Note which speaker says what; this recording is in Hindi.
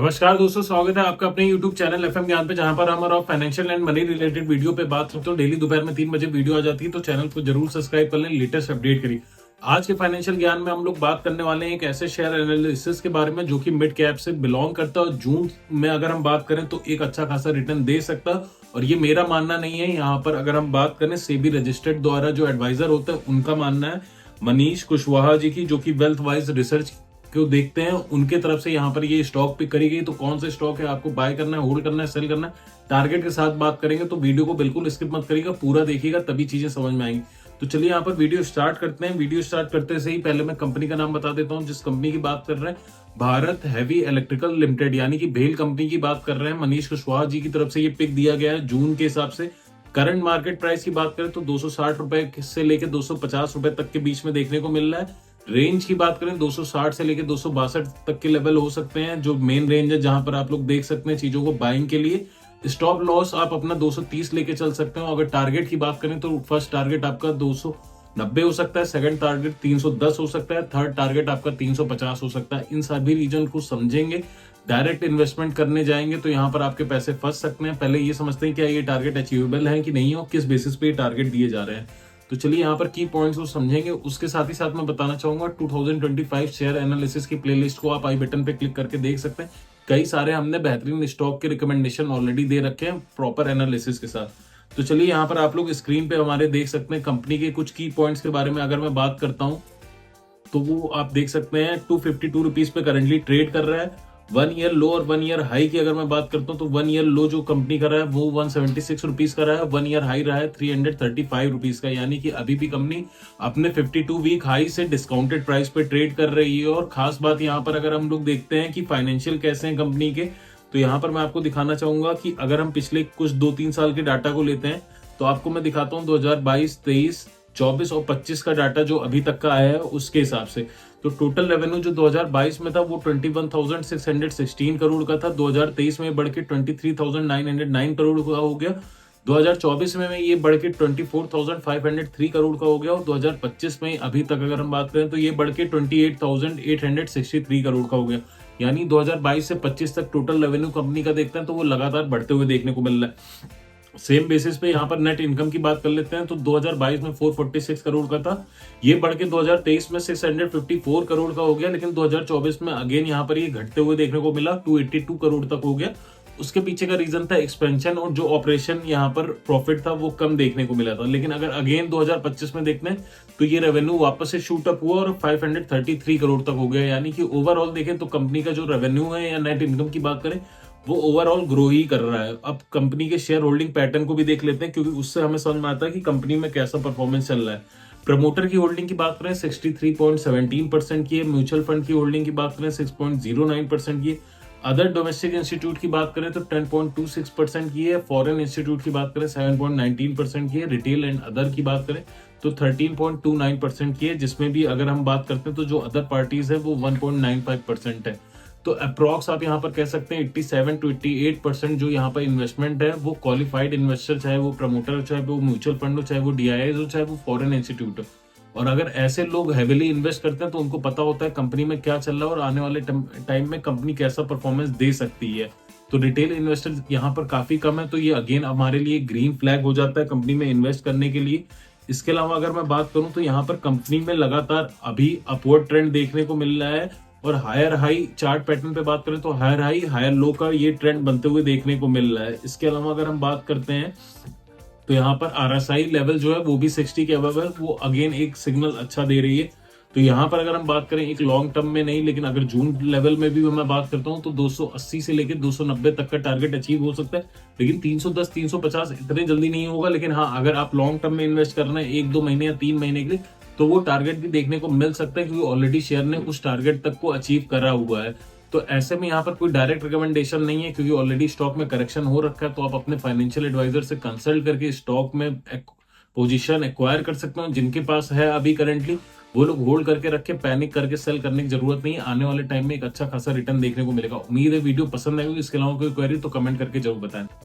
Speaker 1: नमस्कार दोस्तों, स्वागत है आपका अपने YouTube चैनल एफएम ज्ञान पे, जहां पर हम और financial and money related video पे बात करते हैं। डेली दोपहर में 3 बजे वीडियो आ जाती है, तो चैनल को जरूर सब्सक्राइब कर लें, लेटेस्ट अपडेट करिए। आज के फाइनेंशियल ज्ञान में हम लोग बात करने वाले हैं एक ऐसे शेयर एनालिसिस के बारे में जो कि मिड कैप से बिलोंग करता है और जून में अगर हम बात करें तो एक अच्छा खासा रिटर्न दे सकता है। और ये मेरा मानना नहीं है, यहाँ पर अगर हम बात करें सेबी रजिस्टर्ड द्वारा जो एडवाइजर होता है उनका मानना है, मनीष कुशवाहा जी की, जो कि वेल्थ वाइज रिसर्च को देखते हैं, उनके तरफ से यहाँ पर ये स्टॉक पिक करी गई। तो कौन सा स्टॉक है, आपको बाय करना है, होल्ड करना है, सेल करना है, टारगेट के साथ बात करेंगे। तो वीडियो को बिल्कुल स्किप मत करिएगा, पूरा देखिएगा, तभी चीजें समझ में आएंगी। तो चलिए यहाँ पर वीडियो स्टार्ट करते हैं। वीडियो स्टार्ट करते से ही पहले मैं कंपनी का नाम बता देता हूँ जिस कंपनी की बात कर रहे हैं, भारत हैवी इलेक्ट्रिकल लिमिटेड, यानी कि भेल कंपनी की बात कर रहे हैं। मनीष कुशवाहा जी की तरफ से ये पिक दिया गया है जून के हिसाब से। करंट मार्केट प्राइस की बात करें तो 260 रुपए से लेकर 250 रुपए तक के बीच में देखने को मिल रहा है। रेंज की बात करें 260 से लेकर 262 तक के लेवल हो सकते हैं, जो मेन रेंज है जहां पर आप लोग देख सकते हैं चीजों को बाइंग के लिए। स्टॉप लॉस आप अपना 230 लेके चल सकते हो। अगर टारगेट की बात करें तो फर्स्ट टारगेट आपका 290 हो सकता है, सेकंड टारगेट 310 हो सकता है, थर्ड टारगेट आपका 350 हो सकता है। इन सभी रीजन को समझेंगे, डायरेक्ट इन्वेस्टमेंट करने जाएंगे तो यहाँ पर आपके पैसे फंस सकते हैं। पहले ये समझते हैं क्या ये टारगेट अचीवेबल है कि नहीं, और किस बेसिस पे ये टारगेट दिए जा रहे हैं। तो चलिए यहाँ पर की पॉइंट्स को समझेंगे। उसके साथ ही साथ मैं बताना चाहूंगा 2025 शेयर एनालिसिस की प्लेलिस्ट को आप आई बटन पे क्लिक करके देख सकते हैं। कई सारे हमने बेहतरीन स्टॉक के रिकमेंडेशन ऑलरेडी दे रखे हैं प्रॉपर एनालिसिस के साथ। तो चलिए यहाँ पर आप लोग स्क्रीन पे हमारे देख सकते हैं कंपनी के कुछ की पॉइंट्स के बारे में अगर मैं बात करता हूँ तो वो आप देख सकते हैं 252 रुपीज पे करंटली ट्रेड कर रहा है। 1 ईयर लो और 1 ईयर हाई की अगर मैं बात करता हूँ तो 1 ईयर लो जो कंपनी का रहा है वो 176 रुपीज का रहा है, 1 ईयर हाई रहा है 335 रुपीज का, यानी कि अभी भी कंपनी अपने 52 वीक हाई से डिस्काउंटेड प्राइस पे ट्रेड कर रही है। और खास बात यहाँ पर अगर हम लोग देखते हैं कि फाइनेंशियल कैसे हैं कंपनी के, तो यहाँ पर मैं आपको दिखाना चाहूंगा कि अगर हम पिछले कुछ 2-3 साल के डाटा को लेते हैं तो आपको मैं दिखाता हूँ 2022, 23, 24 और 25 का डाटा जो अभी तक का आया है उसके हिसाब से। तो टोटल रेवेन्यू जो 2022 में था वो 21,616 करोड़ का था, 2023 में बढ़ के 23,909 करोड़ का हो गया, 2024 में ये बढ़ के 24,503 करोड़ का हो गया, और 2025 में अभी तक अगर हम बात करें तो ये बढ़ के 28,863 करोड़ का हो गया। यानी 2022 से 25 तक टोटल रेवेन्यू कंपनी का देखते हैं तो वो लगातार बढ़ते हुए देखने को मिल रहा है। सेम बेसिस पे यहाँ पर नेट इनकम की बात कर लेते हैं तो 2022 में 446 करोड़ का था, ये बढ़ के 2023 में 654 करोड़ का हो गया, लेकिन 2024 में अगेन यहाँ पर ये घटते हुए देखने को मिला, 282 करोड़ तक हो गया। उसके पीछे का रीजन था एक्सपेंशन, और जो ऑपरेशन यहाँ पर प्रॉफिट था वो कम देखने को मिला था। लेकिन अगर अगेन 2025 में देखते हैं तो ये रेवेन्यू वापस से शूट अप हुआ और 533 करोड़ तक हो गया। यानी कि ओवरऑल देखें तो कंपनी का जो रेवेन्यू है या नेट इनकम की बात करें वो ओवरऑल ग्रो ही कर रहा है। अब कंपनी के शेयर होल्डिंग पैटर्न को भी देख लेते हैं, क्योंकि उससे हमें समझ में आता है कि कंपनी में कैसा परफॉर्मेंस चल रहा है। प्रमोटर की होल्डिंग की बात करें 63.17% की है, म्यूचुअल फंड की होल्डिंग की बात करें 6.09% की है, अदर डोमेस्टिक इंस्टीट्यूट की बात करें तो 10.26% की है, फॉरेन इंस्टीट्यूट की बात करें 7.19% की है, रिटेल एंड अदर की बात करें तो 13.29% की है, जिसमें भी अगर हम बात करते हैं तो जो अदर पार्टीज है वो 1.95% है। तो अप्रॉक्स आप यहाँ पर कह सकते हैं 87 to 88% जो यहाँ पर इन्वेस्टमेंट है वो क्वालिफाइड इन्वेस्टर, चाहे वो प्रमोटर हो, चाहे वो म्यूचुअल फंड हो, चाहे वो डीआईआई हो, चाहे वो फॉरेन इंस्टीट्यूट हो। और अगर ऐसे लोग हैविली इन्वेस्ट करते हैं तो उनको पता होता है कंपनी में क्या चल रहा है और आने वाले टाइम में कंपनी कैसा परफॉर्मेंस दे सकती है। तो रिटेल इन्वेस्टर यहाँ पर काफी कम है, तो ये अगेन हमारे लिए ग्रीन फ्लैग हो जाता है कंपनी में इन्वेस्ट करने के लिए। इसके अलावा अगर मैं बात करूं तो यहाँ पर कंपनी में लगातार अभी अपवर्ड ट्रेंड देखने को मिल रहा है, और हायर हाई चार्ट पैटर्न पे बात करें तो हायर हाई हायर लो का ये ट्रेंड बनते हुए देखने को मिल रहा है। इसके अलावा अगर हम बात करते हैं तो यहाँ पर आरएसआई लेवल जो है वो भी 60 के अबव है, वो अगेन एक सिग्नल अच्छा दे रही है। तो यहाँ पर अगर हम बात करें एक लॉन्ग टर्म में नहीं, लेकिन अगर जून लेवल में भी मैं बात करता हूँ तो 280 से लेकर 290 तक का टारगेट अचीव हो सकता है, लेकिन 310 350 इतने जल्दी नहीं होगा। लेकिन हाँ, अगर आप लॉन्ग टर्म में इन्वेस्ट करना है 1-2 महीने या 3 महीने के लिए तो वो टारगेट भी देखने को मिल सकता है, क्योंकि ऑलरेडी शेयर ने उस टारगेट तक को अचीव करा हुआ है। तो ऐसे में यहाँ पर कोई डायरेक्ट रिकमेंडेशन नहीं है, क्योंकि ऑलरेडी स्टॉक में करेक्शन हो रखा है। तो आप अपने फाइनेंशियल एडवाइजर से कंसल्ट करके स्टॉक में पोजीशन एक्वायर कर सकते हो। जिनके पास है अभी करंटली वो लोग होल्ड करके रखे, पैनिक करके सेल करने की जरूरत नहीं है। आने वाले टाइम में एक अच्छा खासा रिटर्न देखने को मिलेगा। उम्मीद है वीडियो पसंद आएगी। इसके अलावा कोई क्वेरी तो कमेंट करके जरूर बताएं।